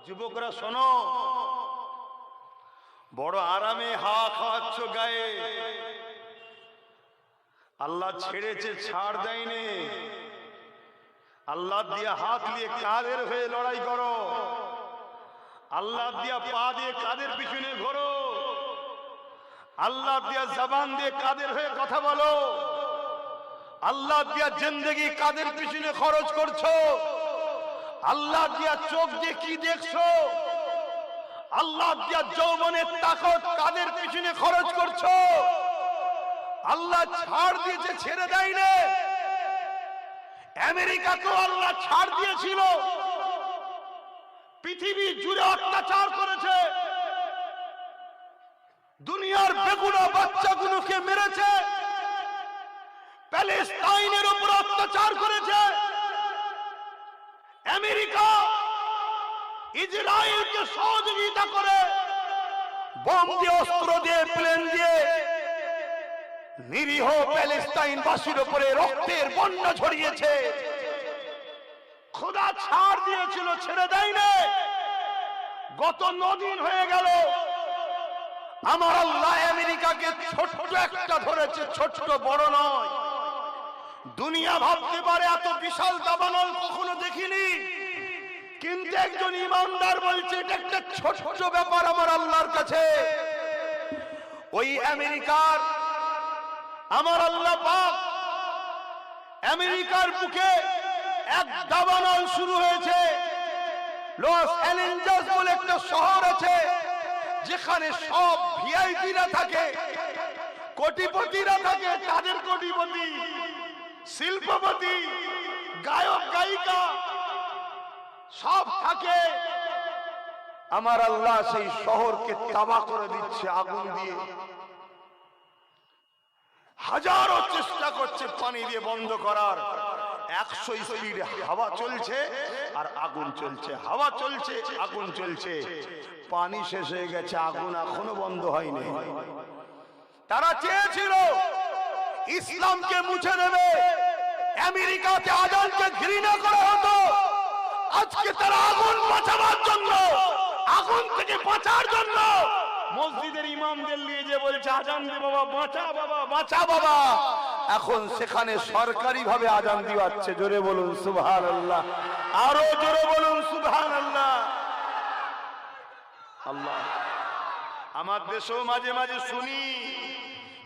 যুবকরা শোনো, বড় আরামে হাওয়া খাওয়াচ্ছ গায়ে, আল্লাহ ছেড়েছে, ছাড় দেয়নি। আল্লাহ দিয়া হাত নিয়ে কাদের হয়ে লড়াই করো, আল্লাহ দিয়া পা দিয়ে কাদের পিছনে ঘোরো, আল্লাহ দিয়া জবান দিয়ে কাদের হয়ে কথা বলো, আল্লাহ দিয়া জিন্দেগি কাদের পিছনে খরচ করছো, আল্লাহ দিয়া চোখ দিয়ে কি দেখছো, আল্লাহ দিয়া যৌবনের তাকত কাদের পিছনে খরচ করছো। আল্লাহ ছাড় দিয়েছে, ছেড়ে দেয়নি। আমেরিকাকেও আল্লাহ ছাড় দিয়েছিল, পৃথিবী জুড়ে অত্যাচার করেছে, দুনিয়ার বেগুনা বাচ্চাগুলোকে মেরেছে, প্যালেস্তাইনের উপর অত্যাচার করেছে। আমেরিকা ইসরায়েলকে সহযোগিতা করে বোম দিয়ে, অস্ত্র দিয়ে, প্লেন দিয়ে নিরীহ প্যালেস্তাইনবাসীর উপরে রক্তের বন্যা ছড়িয়েছে। খোদা ছাড় দিয়েছিল, ছেড়ে দেয়নি। গত 9 দিন হয়ে গেল, আমার আল্লাহ আমেরিকাকে ছোট্ট একটা ধরেছে, ছোট্ট, বড় নয়। দুনিয়া ভাবতে পারে এত বিশাল দাবানল কখনো দেখিনি, কিন্তু একজন ইমানদার বলছে এটা একটা ছোট্ট ব্যাপার আমার আল্লাহর কাছে। ওই আমেরিকার আমার আল্লাহ পাক আমেরিকার বুকে এক দাবানল শুরু হয়েছে। লস অ্যাঞ্জেলস বলে একটা শহর আছে, যেখানে সব ভিআইপিরা থাকে, কোটিপতিরা থাকে, তাদের কোটিপতি, শিল্পপতি, গায়ক গায়িকা সব থাকে। আমার আল্লাহ সেই শহরকে তাবাহ করে দিচ্ছে আগুন দিয়ে। হাজারো চেষ্টা করছে পানি দিয়ে বন্ধ করার, 100 স্পিডে হাওয়া চলছে আর আগুন চলছে, হাওয়া চলছে, আগুন চলছে। পানি শেষ হয়ে গেছে, আগুন এখনো বন্ধ হয়নি। তারা চেয়েছিল ইসলামকে মুছে দেবে, আমেরিকাতে আজানকে ঘৃণা করা হতো। আজকে তারা আগুন বাঁচাবার জন্য, আগুন থেকে বাঁচার জন্য মসজিদের ইমামদের নিয়ে যে বলছে আজান দে বাবা, বাঁচা বাবা, বাঁচা বাবা। এখন সেখানে সরকারি ভাবে আজান দিওয়াচ্ছে। জোরে বলুন সুবহানাল্লাহ, আরো জোরে বলুন সুবহানাল্লাহ। আল্লাহ, আমার দেশেও মাঝে মাঝে শুনি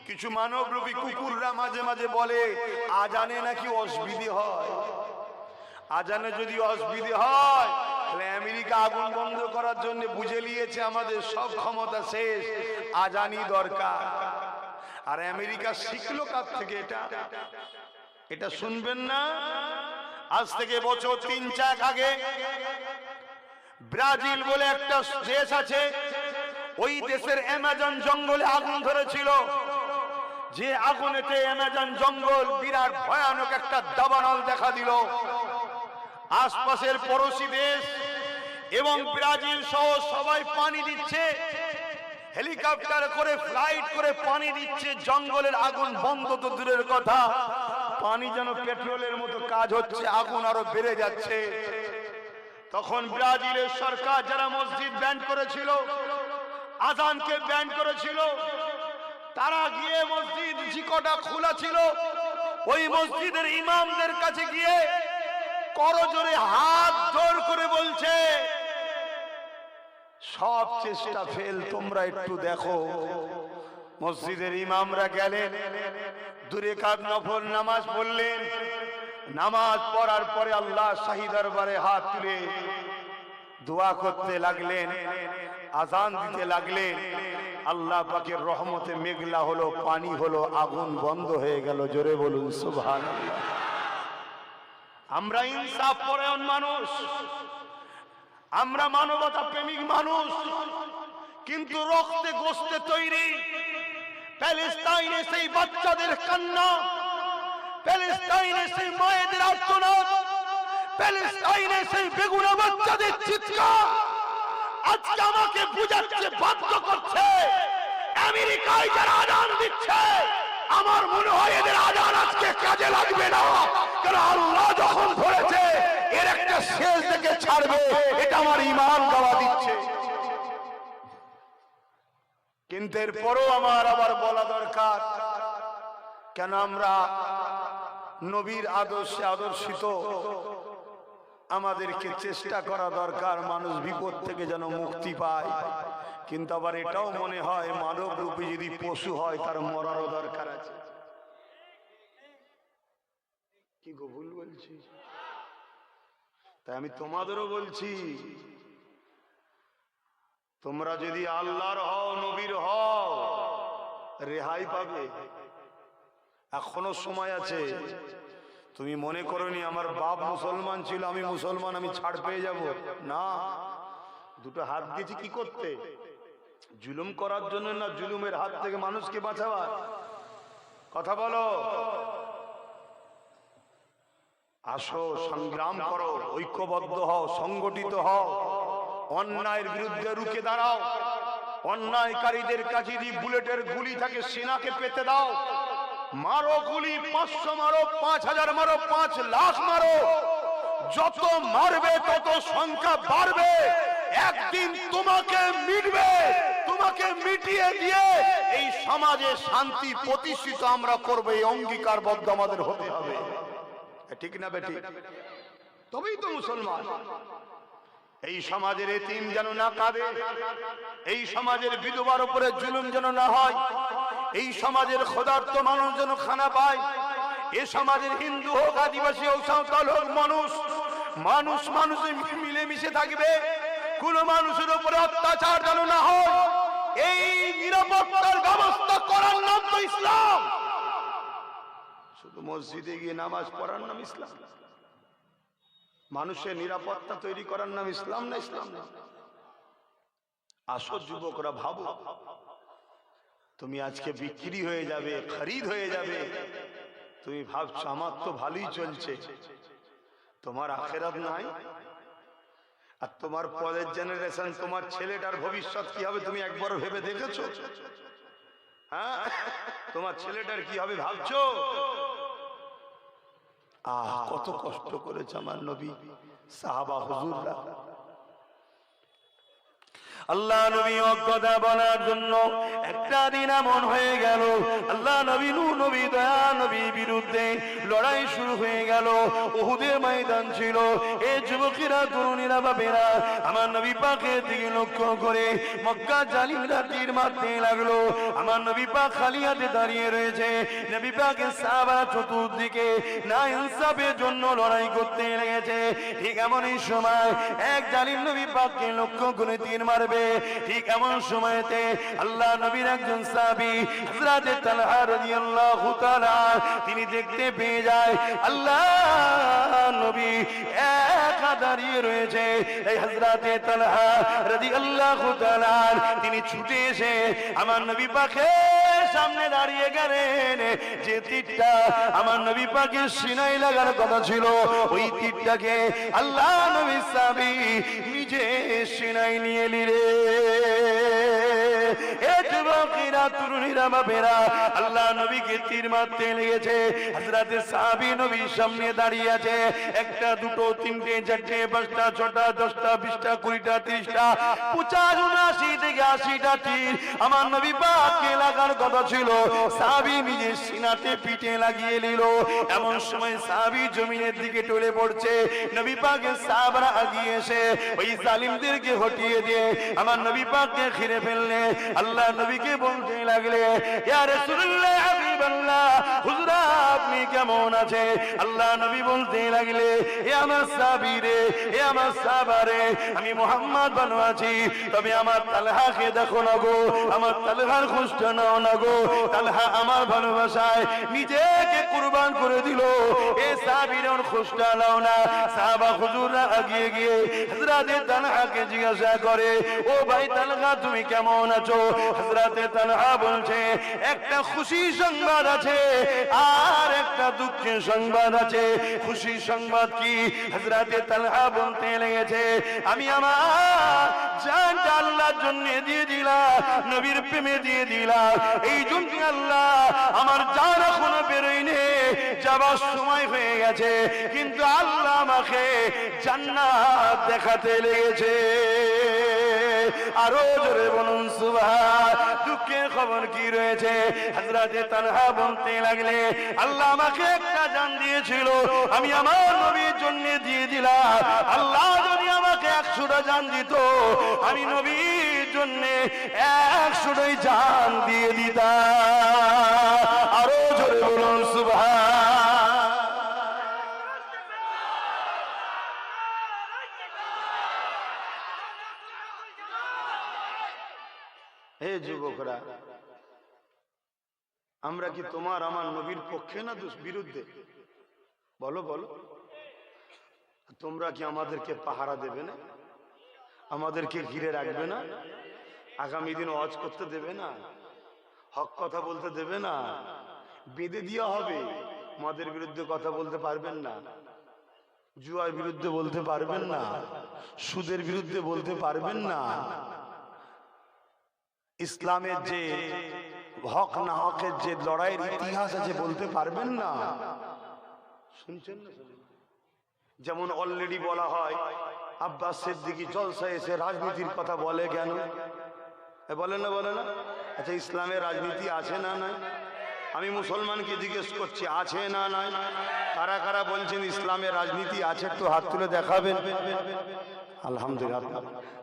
কিছু মানবরূপী কুকুররা মাঝে মাঝে বলে আজানে নাকি অসুবিধে হয়। আজানে যদি অসুবিধে হয় তাহলে আমেরিকা আগুন বন্ধ করার জন্য বুঝে নিয়েছে আমাদের সব ক্ষমতা শেষ, আজানই দরকার। আর আমেরিকা শিখলো কার থেকে? এটা শুনবেন না। আজ থেকে বছর 3-4 আগে ব্রাজিল বলে একটা দেশ আছে, ওই দেশের অ্যামাজন জঙ্গলে আগুন ধরেছিল। যে আগুনেতে অ্যামাজন জঙ্গল বিরাট ভয়ানক একটা দাবানল দেখা দিল। আশপাশের পড়োশি দেশ এবং ব্রাজিল সহ সবাই পানি দিচ্ছে, হেলিকপ্টার করে, ফ্লাইট করে পানি দিচ্ছে। জঙ্গলের আগুন বন্ধ তো দূরের কথা, পানি যেন পেট্রোলের মতো কাজ হচ্ছে, আগুন আরো বেড়ে যাচ্ছে। তখন ব্রাজিলের সরকার যারা মসজিদ ব্যান করেছিল, আজানকে ব্যান করেছিল, তারা গিয়ে মসজিদ জিকটা খোলা ছিল, ওই মসজিদের ইমামদের কাছে গিয়ে করজোরে হাত জোর করে বলছে সব চেষ্টা ফেল, তোমরা একটু দেখো। মসজিদের ইমামরা গেলেন, দূরে কার নফল নামাজ পড়লেন। নামাজ পড়ার পরে আল্লাহ শাহী দরবারে হাত তুলে দোয়া করতে লাগলেন, আজান দিতে লাগলেন। আল্লাহ পাকের রহমতে মেঘলা হলো, পানি হলো, আগুন বন্ধ হয়ে গেল। জোরে বলুন সুবহানাল্লাহ। আমরা ইনসাফ পরায়ণ মানুষ, আমরা মানবতা প্রেমিক মানুষ, কিন্তু রক্তে গোশতে তৈরি। প্যালেস্তাইনে সেই বাচ্চাদের কান্না, প্যালেস্তাইনে সেই মায়েদের আর্তনাদ, প্যালেস্তাইনে সেই বেগুনা বাচ্চাদের চিৎকার আজকে আমাকে বুঝাচ্ছে, বাধ্য করছে। আমেরিকায় যারা আজান দিচ্ছে আমার মনে হয় এদের আজান আজকে কাজে লাগবে না, কারণ আল্লাহ যখন ধরেছে এর একটা শেষ থেকে ছাড়বে, এটা আমার ঈমান দাওয়া দিচ্ছে। কিন্তু এরপরও আমার আবার বলা দরকার, কেন আমরা নবীর আদর্শে আদর্শিত, আমাদেরকে চেষ্টা করা দরকার মানুষ বিপদ থেকে যেন মুক্তি পায়। কিন্তু আবার এটাও মনে হয় মানব রূপে যদি পশু হয় তার মরারও দরকার আছে। কি গো ভুল বলছি? তাই আমি তোমাদেরও বলছি, তোমরা যদি আল্লাহর হও, নবীর হও, রেহাই পাবে। এখনো সময় আছে। তুমি মনে করোনি আমার বাপ মুসলমান ছিল, আমি মুসলমান, আমি ছাড় পেয়ে যাব না। দুটো হাত দিয়েছি কি করতে? জুলুম করার জন্য না, জুলুমের হাত থেকে মানুষকে বাঁচাবার। কথা বলো। আসো, সংগ্রাম করো, ঐক্যবদ্ধ হও, সংগঠিত হও, অন্যায়ের বিরুদ্ধে রুখে দাঁড়াও। অন্যায়কারীদের কাছে যদি বুলেটের গুলি থাকে সিনাকে পেতে দাও। মারো গুলি, 500 মারো, 5000 মারো, 5 লাখ মারো। যত মারবে তত সংখ্যা বাড়বে। একদিন তোমাকে মিটবে। তোমাকে মিটিয়ে দিয়ে এই সমাজে শান্তি প্রতিষ্ঠিত আমরা করব, এই অঙ্গীকারবদ্ধ আমাদের হতে হবে। ঠিক না বেটি? তবেই তো মুসলমান। এই সমাজের এতিম যেন না কাঁদে, এই সমাজের বিধবার উপরে জুলুম যেন না হয়, এই সমাজের ক্ষুধার্ত মানুষ যেন খানা পায়, এ সমাজের হিন্দু হোক, আদিবাসী হোক, সাঁওতাল হোক, মানুষ মানুষে মিলেমিশে থাকবে। কোন মানুষের উপরে অত্যাচার যেন না হয়, এই নিরাপত্তার ব্যবস্থা করার নাম তো ইসলাম। শুধু মসজিদে গিয়ে নামাজ পড়ার নাম ইসলাম? মানুষের নিরাপত্তা তৈরি করার নাম ইসলাম না? ইসলাম না। আসো যুবকরা, ভাবো, তুমি আজকে বিক্রি হয়ে যাবে, খরিদ হয়ে যাবে। তুমি ভাবছো আমার তো ভালোই চলছে, তোমার আখিরাত নাই। আর তোমার পরের জেনারেশন, তোমার ছেলেটার ভবিষ্যৎ কি হবে তুমি একবার ভেবে দেখেছো? হ্যাঁ, তোমার ছেলেটার কি হবে ভাবছো? কত কষ্ট করেছে আমার নবী, সাহাবা, হুজুররা। আল্লাহ নবী অজ্ঞতা বলার জন্য একটা দিন এমন হয়ে গেল, আল্লাহ নবী নবী দয়া নবীর বিরুদ্ধে লড়াই শুরু হয়ে গেল। উহুদের ময়দান ছিল। এই যুবকেরা, তরুণীরা, বাবেরা আমার নবী পাকের দিকে লক্ষ্য করে মক্কা জালিমরা তীর মারতে লাগলো। আমার নবী পাক খালি হাতে দাঁড়িয়ে রয়েছে। নবী পাকের সাহাবারা চতুর্দিকে না ইনসাফের জন্য লড়াই করতে লেগেছে। ঠিক এমনই সময় এক জালিম নবী পাককে লক্ষ্য করে তীর মারবে। ঠিক এমন সময়তে আল্লাহ নবীর একজন সাহাবী হযরত তালহা রাদিয়াল্লাহু তাআলা তিনি দেখতে পেয়ে যায় আল্লাহ নবী একা দাঁড়িয়ে রয়েছে। এই হযরত তালহা রাদিয়াল্লাহু তাআলা তিনি ছুটে এসে আমার নবী পাকের সামনে দাঁড়িয়ে গেলেন। যে তীরটা আমার নবী পাকের সিনায় লাগার কথা ছিল, ওই তীরটাকে আল্লাহ নবী সাহাবী নিজে সিনায় নিয়ে নিলেন। তরুণীরা, বাবেরা আল্লাহ নবীকে তীর মারতে লেগেছে। হযরত সাহাবী নবীর সামনে দাঁড়িয়ে আছে। একটা, দুটো, তিনটে, চারটে, পাঁচটা, ছটা, 10টা, 20টা, 20টা, 30টা, 50, 79 থেকে 80টা তীর আমার নবী পাককে লাগার কথা ছিল। সাহাবী নিজের সিনাতে পিঠে লাগিয়ে নিল। এমন সময় সাহাবী জমিনের দিকে টলে পড়ছে। নবী পাকের সাহাবারা আগিয়ে এসে ওই জালিমদেরকে হটিয়ে দিয়ে আমার নবী পাককে ঘিরে ফেললে। আল্লাহ নবীকে বলতে লাগলে, ইয়া রাসূলুল্লাহ, হাবিবাল্লাহ, হুজুর আপনি কেমন আছেন? আল্লাহ নবী বলতে লাগলে, এ আমার সাহাবী রে, এ আমার সাহাবা রে, আমি মুহাম্মদ ভালো আছি, তবে আমার তালহাকে দেখো না গো, আমার তালহার খোঁজটা নাও না গো। তালহা আমার ভালোবাসায় নিজেকে কুরবান করে দিল, এ সাহাবীর খোঁজটা নাও না। সাহাবা হুজুররা আগিয়ে গিয়ে হযরত তালহাকে জিজ্ঞাসা করে, ও ভাই তালহা তুমি কেমন আছো? হযরত তালহা বলছে, একটা খুশি সংবাদ সংবাদ আছে, আর একটা দুঃখের সংবাদ আছে। খুশির সংবাদ কি? হযরতে তালহা বলতে লেগেছে, আমি আমার জানটা আল্লাহর জন্য দিয়ে দিলাম, নবীর প্রেমে দিয়ে দিলাম, এই জন্য আল্লাহ আমার জান এখনো বেরোয়নি, যাবার সময় হয়ে গেছে, কিন্তু আল্লাহ আমাকে জান্নাত দেখাতে লেগেছে। আরো জোরে বলুন সুবহান। দুঃখের খবর কি রয়েছে? হযরতে তালহা বলতে লাগলে, আল্লাহ আমাকে একটা জান দিয়েছিল, আমি আমার নবীর জন্য দিয়ে দিলাম, আল্লাহ যদি আমাকে 100টা জান দিত, আমি নবীর জন্য 100টাই জান দিয়ে দিতাম। আরো জোরে বলুন সুবহান। হে যুবকরা, আমরা কি তোমার আমার নবীর পক্ষে না বিরুদ্ধে? বলো বলো। তোমরা কি আমাদেরকে পাহারা দেবে না? আমাদেরকে ঘিরে রাখবে না? আগামী দিন ওয়াজ করতে দেবে না? হক কথা বলতে দেবে না? বেঁধে দেওয়া হবে। মদের বিরুদ্ধে কথা বলতে পারবেন না, জুয়ার বিরুদ্ধে বলতে পারবেন না, সুদের বিরুদ্ধে বলতে পারবেন না, ইসলামের যে হক না হকের যে লড়াইয়ের ইতিহাস আছে বলতে পারবেন না। শুনছেন না? যেমন অলরেডি বলা হয়, আব্বাস সিদ্দিকী জলসায় এসে রাজনীতির কথা বলে কেন? বলে না, বলে না? আচ্ছা, ইসলামের রাজনীতি আছে না নাই? আমি মুসলমানকে জিজ্ঞেস করছি, আছে না নাই? কারা কারা বলছেন ইসলামের রাজনীতি আছে? একটু হাত তুলে দেখাবেন। আলহামদুলিল্লাহ।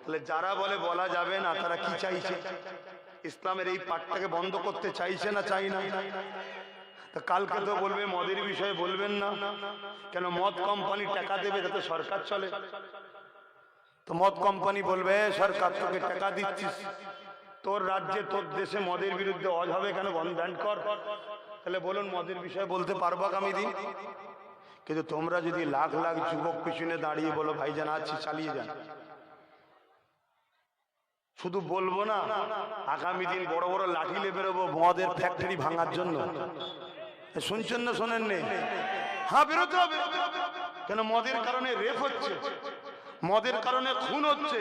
তাহলে যারা বলে বলা যাবে না, তারা কি চাইছে? ইসলামের এই পাঠটাকে বন্ধ করতে চাইছে না চাই না? তা কালকে তো বলবে মদের বিষয়ে বলবেন না কেন? মদ কোম্পানি টাকা দেবে যাতে সরকার চলে, তো মদ কোম্পানি বলবে সরকার তোকে টাকা দিচ্ছিস, তোর রাজ্যে তোর দেশে মদের বিরুদ্ধে ওয়াজ হবে কেন, ব্যান কর। তাহলে বলুন মদের বিষয়ে বলতে পারবো আগামী দিন? কিন্তু তোমরা যদি লাখ লাখ যুবক পিছনে দাঁড়িয়ে বলো ভাইজান আছি, চালিয়ে যান, শুধু বলবো না, আগামী দিন বড় বড় লাঠি নিয়ে বেরোবো মদের ফ্যাক্টরি ভাঙার জন্য। শুনছেন না শোনেন নেই? হ্যাঁ, বেরোতে হবে। কেন? মদের কারণে রেপ হচ্ছে, মদের কারণে খুন হচ্ছে,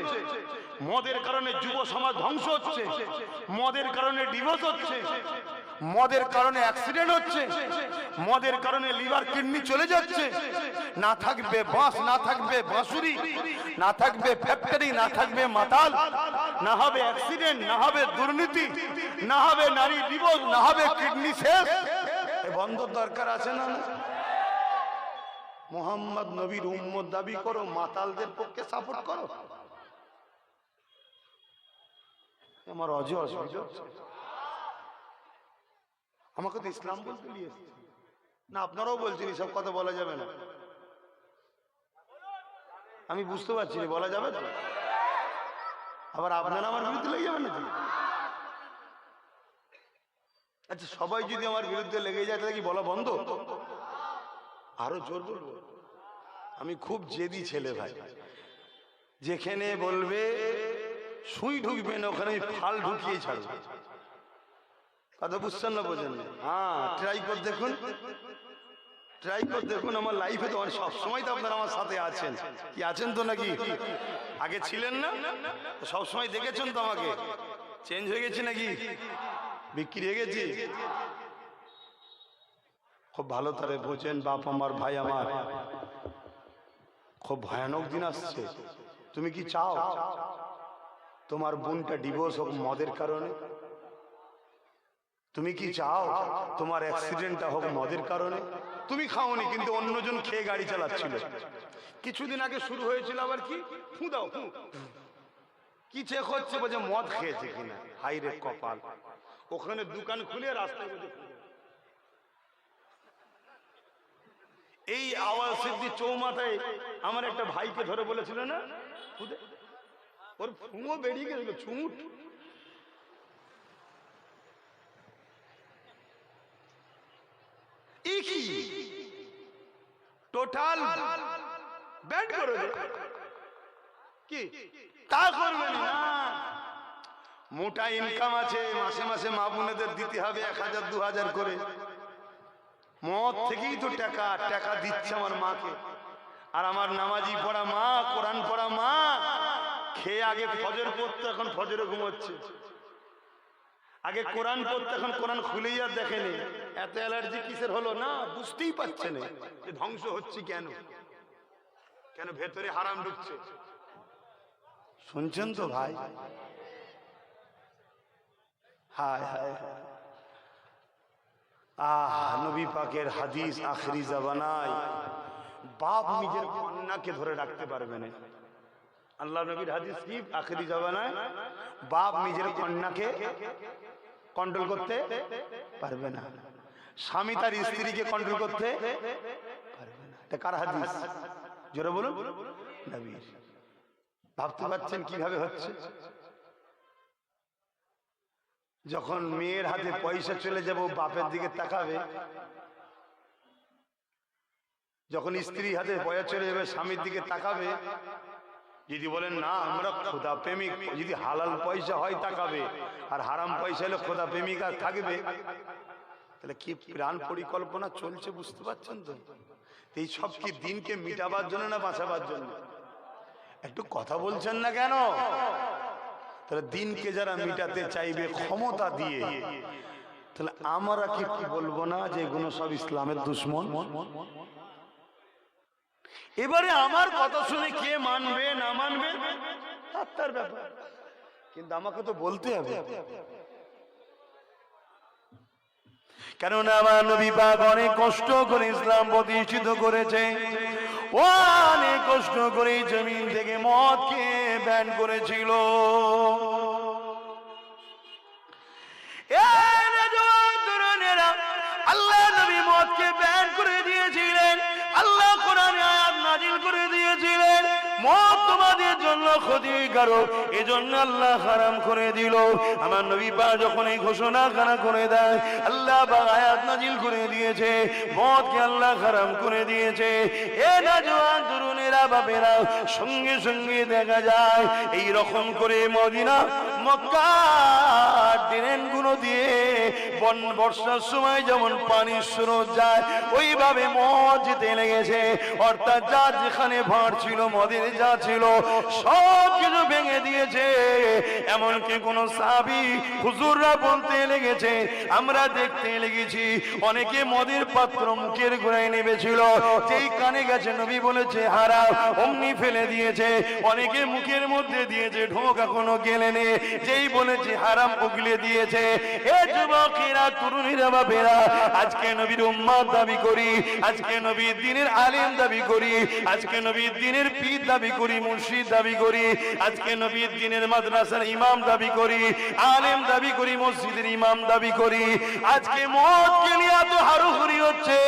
মদের কারণে যুব সমাজ ধ্বংস হচ্ছে, মদের কারণে ডিভোর্স হচ্ছে, মদের কারণে অ্যাক্সিডেন্ট হচ্ছে, মদের কারণে লিভার কিডনি চলে যাচ্ছে। না থাকবে বাঁশ, না থাকবে বাঁশুরি, না থাকবে ফ্যাক্টরি, না থাকবে মাতাল, না হবে অ্যাক্সিডেন্ট, না হবে দুর্নীতি, না হবে নারী ডিভোর্স, না হবে কিডনি শেষ। বন্ধ দরকার আছে না? মোহাম্মদ নবীর উম্মত দাবি করো, মাতালদের পক্ষে সাপোর্ট করো। আমার অসুবিধা আমাকে তো ইসলাম বলতে নিয়ে এসেছে না, আপনারাও বলছেন এসব কথা বলা যাবে না। আমি বুঝতে পারছি না, বলা যাবে তো? আবার আপনারা আমার বিরুদ্ধে লেগে যাবেন নাকি? আচ্ছা, সবাই যদি আমার বিরুদ্ধে লেগে যায় তাহলে কি বলা বন্ধ? আরো জোর বলবো। আমি খুব জেদি ছেলে ভাই, যেখানে বলবে সুই ঢুকবে না ওখানে আমি ফাল ঢুকিয়ে ছাড়বো। কথা বুঝছেন না? বোঝেন না? হ্যাঁ, ট্রাই করে দেখুন, ট্রাই করে দেখুন। আমার লাইফে তো সবসময় তো আপনারা আমার সাথে আছেন। কি আছেন তো নাকি? আগে ছিলেন না? সবসময় দেখেছেন তো আমাকে। চেঞ্জ হয়ে গেছে নাকি? বিক্রি হয়ে গেছি? খুব ভালো তারে বোঝেন বাপ আমার, ভাই আমার, খুব ভয়ানক দিন আসছে। তুমি কি চাও তোমার বোনটা ডিভোর্স হোক মদের কারণে? তুমি কি চাও তোমার অ্যাক্সিডেন্টটা হোক মদের কারণে? তুমি খাওনি কিন্তু অন্যজন খেয়ে গাড়ি চালাচ্ছিল। কিছুদিন আগে শুরু হয়েছিল আবার কি ফু দাও ফু, কি চেক হচ্ছে বলছে মদ খেয়েছে কিনা। হাই রে কপাল, ওখানে দোকান খুলে রাস্তায় এই আওয়াজ সিদ্ধি চৌমাথায় আমার একটা ভাইকে ধরে বলেছিল না, ওর ফুঁও বেরিয়ে গেছিল, চুমুট। টোটাল ব্যান্ড করে কি তা করবেন না। মোটা ইনকাম আছে, মাসে মাসে মা বোনেদের দিতে হবে 1000 2000 করে। মদ থেকেই তো টাকা টাকা দিচ্ছে আমার মাকে। আর আমার নামাজি পড়া মা, কোরআন পড়া মা, খেয়ে আগে ফজর পড়তো, এখন ফজরে ঘুমোচ্ছে। আগে কোরআন পড়তো, এখন কোরআন খুলেই আর দেখেনি। এত অ্যালার্জি কিসের হলো না বুঝতেই পারছে না যে ধ্বংস হচ্ছে কেন, কেন ভেতরে হারাম ঢুকছে। শুনছেন তো ভাই? হায় হায় হায়। নবী পাকের হাদিস আখেরি জামানায় বাপ নিজের কন্যাকে ধরে রাখতে পারবে না। আল্লাহ নবীর হাদিস কি? আখেরি জামানায় বাপ নিজের কন্যাকে কন্ট্রোল করতে পারবে না, স্বামী তার স্ত্রীকে কন্ট্রোল করতে পারবে না। এটা কার হাদিস? জোরে বলুন। নবীর। ভাবতে পারছেন কিভাবে হচ্ছে? যখন মেয়ের হাতে পয়সা চলে যাবে বাপের দিকে তাকাবে, যখন স্ত্রীর হাতে পয়সা চলে যাবে স্বামীর দিকে তাকাবে। যদি বলেন না আমরা খোদা প্রেমিক, যদি হালাল পয়সা হয় তাকাবে, আর হারাম পয়সা হলে খোদা প্রেমিক আর থাকবে। তাহলে কি প্রাণ পরিকল্পনা চলছে বুঝতে পারছেন তো? এই সব কি দিনকে মিটাবার জন্য না বাঁচাবার জন্য? একটু কথা বলছেন না কেন? তাহলে দিনকে যারা মিটাতে চাইবে ক্ষমতা দিয়ে, তাহলে আমরা কি বলবো না যে এগুলো সব ইসলামের দুশ্মন? এবারে আমার কথা শুনে কে মানবে না মানবে তার ব্যাপার, কিন্তু আমাকে তো বলতে হবে। কেননা আমার নবী পাক অনেক কষ্ট করে ইসলাম প্রতিষ্ঠিত করেছে, অনেক কষ্ট করে জমিন থেকে মদকে ব্যান করেছিল। আল্লাহ নবী মদকে ব্যান করে দিয়েছিলেন। আল্লাহ কোরআনে আয়াত নাজিল করে দিয়েছিলেন মদ তোমাদের জন্য ক্ষতিকারক, এজন্য আল্লাহ হারাম করে দিল। আমার নবী পাক যখন এই ঘোষণা করে দেয়, আল্লাহ পাক আয়াত নাজিল করে দিয়েছে মদকে আল্লাহ হারাম করে দিয়েছে। এ নওজোয়ান তরুণেরা বাপেরা, সঙ্গে সঙ্গে দেখা যায় এই রকম করে মদিনা মক্কার ড্রেনগুলো দিয়ে বর্ষার সময় যেমন পানির স্রোত যায়, ওইভাবে মদ যেতে লেগেছে। অর্থাৎ যা যেখানে ভাঁড় ছিল, মদের যা ছিল সব কিছু ভেঙে দিয়েছে। এমনকি কোন সাহাবী হুজুররা বলতে লেগেছে, আমরা দেখতে লেগেছি অনেকে মদের পাত্র মুখের গোড়ায় নেমেছিল, যেই কানে গেছে নবী বলেছে হারাম, অমনি ফেলে দিয়েছে। অনেকে মুখের মধ্যে দিয়েছে, ঢোক এখনো গেলেনে, যেই বলেছে হারাম উগলে দিয়েছে। এ যুবকেরা, তরুণীরা বাপেরা, আজকে নবীর উম্মত দাবি করি, আজকে নবীর দ্বীনের আলেম দাবি করি, আজকে নবীর দ্বীনের পীর দাবি করি, মুর্শিদ দাবি করি, আজকে নবীর দ্বীনের মাদ্রাসার ইমাম দাবি করি, আলেম দাবি করি, মসজিদের ইমাম দাবি করি। আজকে মদকে নিয়ে এত হারুহুরি হচ্ছে,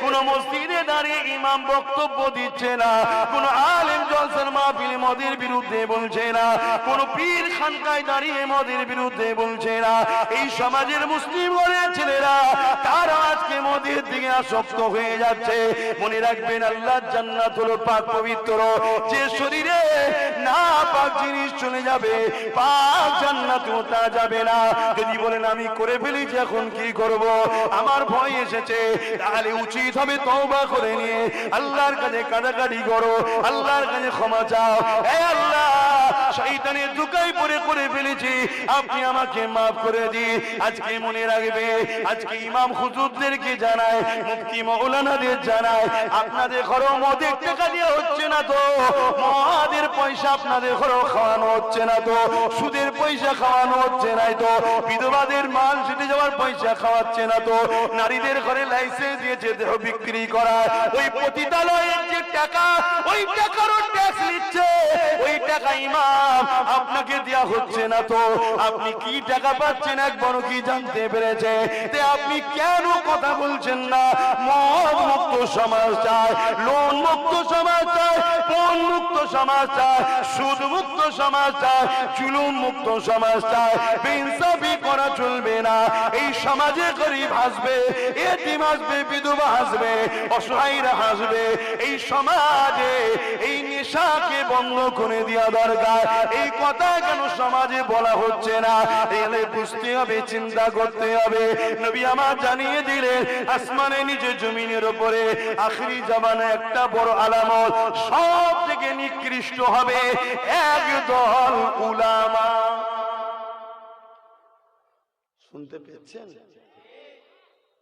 কোন মসজিদে দাঁড়িয়ে ইমাম বক্তব্য দিচ্ছে না, কোন আলেম জলসার মাহফিলে মদের বিরুদ্ধে বলছে না, কোন পীর খানকায় দাঁড়িয়ে মদের বিরুদ্ধে বলছে না। এই সমাজের মুসলিম ঘরের ছেলেরা তারা আজকে মদের দিকে আসক্ত হয়ে যাচ্ছে। মনে রাখবেন, আল্লাহর জান্নাত হলো পাক পবিত্র, যে শরীরে না পাক জিনিস চলে যাবে পাক জান্নাতেও তা যাবে না। যদি বলেন আমি করে ফেলেছি এখন কি করব, আমার ভয় এসেছে, তাহলে উচিত হবে তওবা করে নিয়ে আল্লাহর কাছে কাঁদাকাটি করো, আল্লাহর কাছে ক্ষমা চাও। হে আল্লাহ, শয়তানের দুকায় পড়ে করে ফেলেছি, আপনি আমাকে মাফ করে দিন। আজকে মনে রাখবে, আজকে ইমাম হুজুরদেরকে জানায়, মুফতি মাওলানাদের জানায়, আপনাদের ঘরেও মদের টাকা দিয়ে হচ্ছে না তো, মদের পয়সা আপনাদের ঘরেও খাওয়ানো হচ্ছে না তো, সুদের পয়সা খাওয়ানো হচ্ছে না তো, বিধবাদের মাল ছুটে যাওয়ার পয়সা খাওয়াচ্ছে না তো, নারীদের ঘরে লাইসেন্স দিয়েছে দেহ বিক্রি করা, ওই পতিতালয়ের যে টাকা, ওই টাকারও ট্যাক্স নিচ্ছে, ওই টাকা ইমাম আপনাকে দেয়া হচ্ছে না তো, আপনি কি টাকা পাচ্ছেন একবারও কি জানতে পেরেছে? তে আপনি কেন কথা বলছেন না? মদ মুক্ত সমাজ চায়, লোন মুক্ত সমাজ চায়, পণ মুক্ত সমাজ চায়, সুদ মুক্ত সমাজ চায়, জুলুম মুক্ত সমাজ চায়। বেইনসাফি করা চলবে না। এই সমাজে গরিব হাসবে, এতিম হাসবে, বিধবা হাসবে, অসহায়রা হাসবে। এই সমাজে এই নেশাকে বন্ধ করে দেওয়া দরকার। এই কথা কেন সমাজে বলা হচ্ছে না? এলে বুঝতে হবে, চিন্তা করতে হবে। নবী আমার জানিয়ে দিলেন আসমানে নিচে জমিনের উপরে আখিরি জামানে একটা বড় আলামত, সব থেকে নিকৃষ্ট হবে একদল উলামা। শুনতে পেয়েছেন?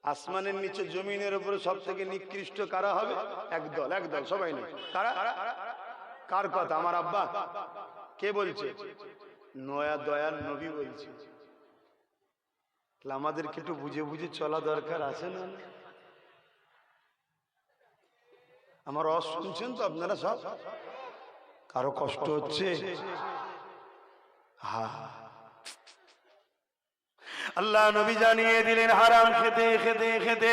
আসমানের নিচে জমিনের উপরে সব থেকে নিকৃষ্ট কারা হবে? একদল। একদল সবাই নেই। কারা? কার কথা? আমার আব্বা? কে বলছে? নয়া দয়াল নবী বলছে। আমাদেরকে একটু বুঝে বুঝে চলা দরকার আছে না? আমার রস শুনছেন তো আপনারা সব? কারো কষ্ট হচ্ছে? আল্লাহ নবী জানিয়ে দিলেন হারাম খেতে খেতে খেতে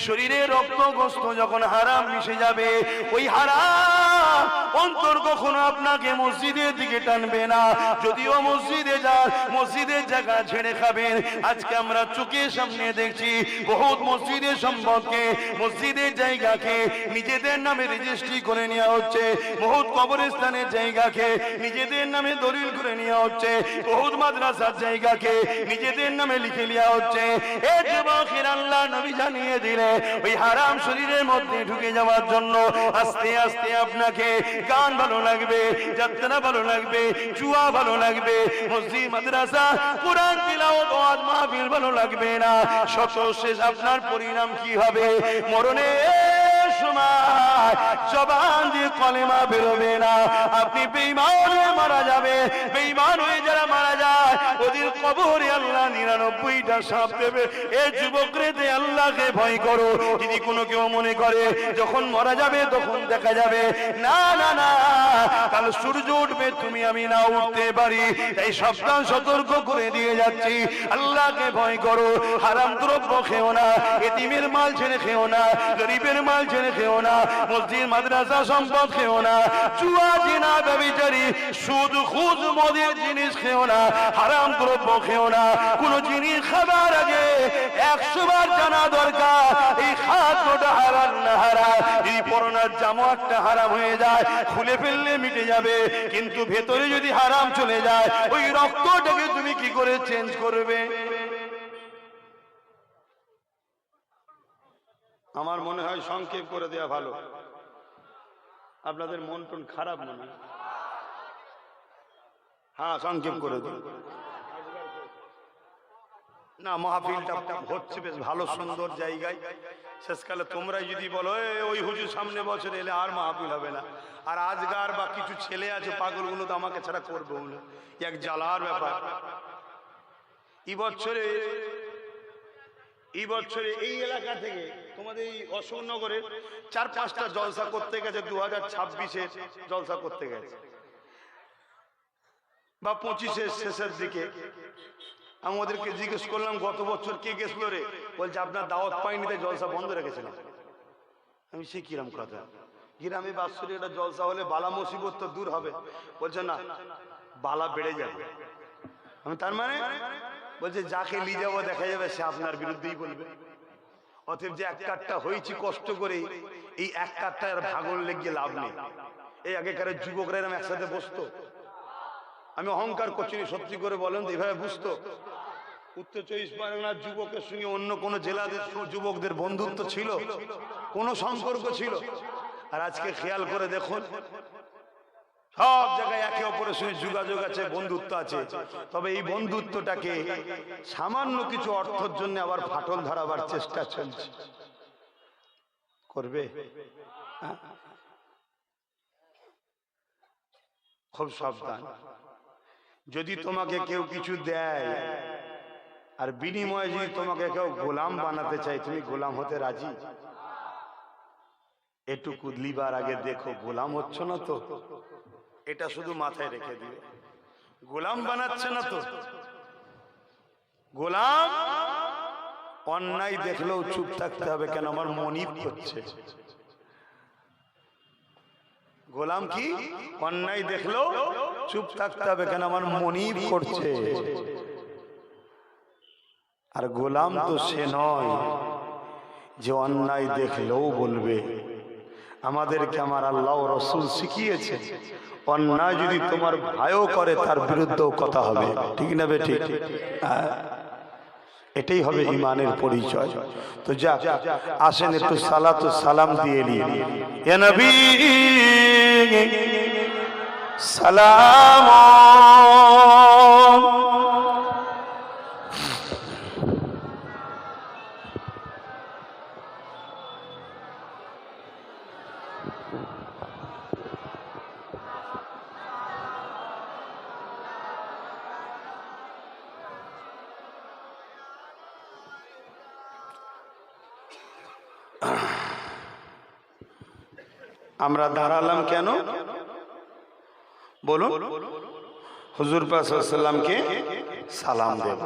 শরীরে রক্ত গোস্ত যখন হারাম মিশে যাবে, ওই হারাম অন্তর কখনো আপনাকে মসজিদের দিকে টানবে না। যদিও মসজিদে যান, মসজিদের জায়গা ছেড়ে খাবেন। আজকে আমরা চোখের সামনে দেখছি বহুত মসজিদের সম্পদকে, মসজিদের জায়গাকে নিজেদের নামে রেজিস্ট্রি করে নেওয়া হচ্ছে, বহুত কবরস্থানের জায়গাকে নিজেদের নামে দলিল করে নেওয়া হচ্ছে, বহুত মাদ্রাসার জায়গাকে নিজেদের নামে লিখে নেওয়া হচ্ছে। এই যুবকের আল্লাহ নবী জানিয়ে দিলে ওই হারাম শরীরের মধ্যে ঢুকে যাওয়ার জন্য আস্তে আস্তে আপনাকে গান ভালো লাগবে, যাত্রা ভালো লাগবে, জুয়া ভালো লাগবে, মসজিদ মাদ্রাসা কোরআন তিলাওয়াত ওয়াজ মাহফিল ভালো লাগবে না। সর্বশেষ আপনার পরিণাম কি হবে? মরণের সময় জবান দিয়ে কলেমা বেরোবে না। আপনি বেঈমান হয়ে মারা যাবে। বেঈমান হয়ে যারা মারা যায় ওদের কবরে আল্লাহ 99টা সাপ দেবে। এই যুবকরে দে আল্লাহকে ভয় করো। যদি কোনো কেউ মনে করে যখন মারা যাবে তখন দেখা যাবে, না না না, কাল সূর্য উঠবে তুমি আমি না উঠতে পারি। এই সাবধান সতর্ক করে দিয়ে যাচ্ছি, আল্লাহকে ভয় করো। হারাম দ্রব্য খেও না, এতিমের মাল ছেড়ে খেও না, গরিবের মাল ছেড়ে খেও না, মসজিদ মাদ্রাসা সম্পদ খেও না, জুয়া জিনা ব্যভিচারী সুদ খুদ মদের জিনিস খেও না, হারাম দ্রব্য খেও না। কোন জিনিস খাবার আগে 100 বার জানা দরকার এই খাদ্যটা হারাম না হারাম। এই পরনার জামা একটা হারাম হয়ে যায়, খুলে ফেললে মিটে যাবে, কিন্তু ভেতরে যদি হারাম চলে যায় ওই রক্তটাকে তুমি কি করে চেঞ্জ করবে? আমার মনে হয় সংক্ষেপ করে দেওয়া ভালো। আপনাদের মন টন খারাপ মনে হয়? হ্যাঁ, সংক্ষেপ করে দিন না। মাহফিলটা হচ্ছে বেশ ভালো সুন্দর জায়গায়। শেষকালে তোমরাই যদি বলো ওই হুজুর সামনে বছর এলে আর মাহফিল হবে না, আর আজগার বা কিছু ছেলে আছে পাগলগুলো তো আমাকে ছাড়া করবো না, এক জ্বালার ব্যাপার। এই বছরে এই এলাকা থেকে তোমাদের এই অশোকনগরে 4-5টা জলসা করতে গেছে, 2026-এর জলসা করতে গেছে বা 25-এর শেষের দিকে। আমি ওদেরকে জিজ্ঞেস করলাম গত বছর কে গেছিল রে? বলছে আপনার দাওয়াত পাইনি তাই জলসা বন্ধ রেখেছিলাম। আমি সে কিরাম কথা, গ্রামে বাৎসরি একটা জলসা হলে বালা মুসিবত তো দূর হবে। বলছে না, বালা বেড়ে যাবে। আমি তার মানে বলছে যাকে নিয়ে যাবো দেখা যাবে সে আপনার বিরুদ্ধেই বলবে। অতএব যে এক কাঠটা হয়েছি কষ্ট করে, এই এক কাঠটা আর ভাগল লেগে লাভ নেই। এই আগেকার যুবকরা এরকম একসাথে বসতো। আমি অহংকার করছি, সত্যি করে বলেন তো এইভাবে বুঝতো? উত্তর 24 পরগনার যুবকের সঙ্গে অন্য কোন জেলাদের যুবকদের বন্ধুত্ব ছিল? কোন সম্পর্ক ছিল? আর আজকে খেয়াল করে দেখুন, সব জায়গায় একে অপরের সঙ্গে যোগাযোগ আছে, বন্ধুত্ব আছে। তবে এই বন্ধুত্বটাকে সামান্য কিছু অর্থের জন্য আবার ফাটল ধরাবার চেষ্টা চলছে। করবে? খুব সাবধান। যদি তোমাকে কেউ কিছু দেয় আর বিনিময়ে যদি তোমাকে কেউ গোলাম বানাতে চায়, তুমি গোলাম হতে রাজি? একটু কুদলিবার আগে দেখো গোলাম হচ্ছ না তো, এটা শুধু মাথায় রেখে দিও। গোলাম বানাচ্ছে না তো? গোলাম অন্যায় দেখলেও চুপ থাকতে হবে, কেন আমার মনিব করছে। গোলাম কি? অন্যায় দেখলেও চুপ থাকতে হবে, কেন আমার মনিব করছে। আর গোলাম তো সে নয় যে অন্যায় দেখলেও বলবে। আমাদেরকে আমার আল্লাহ রাসূল শিখিয়েছে অন্যায় যদি তোমার ভাইও করে তার বিরুদ্ধেও কথা হবে, ঠিক না বে ঠিক? এটাই হবে ইমানের পরিচয়। তো যাক, আসেন একটু সালাত ও সালাম দিয়ে নিই। ইয়া নবী সালাম। আমরা দাঁড়ালাম কেন বলুন? হুজুর পাক সাল্লাল্লাহু আলাইহি ওয়াসাল্লামকে সালাম দেব।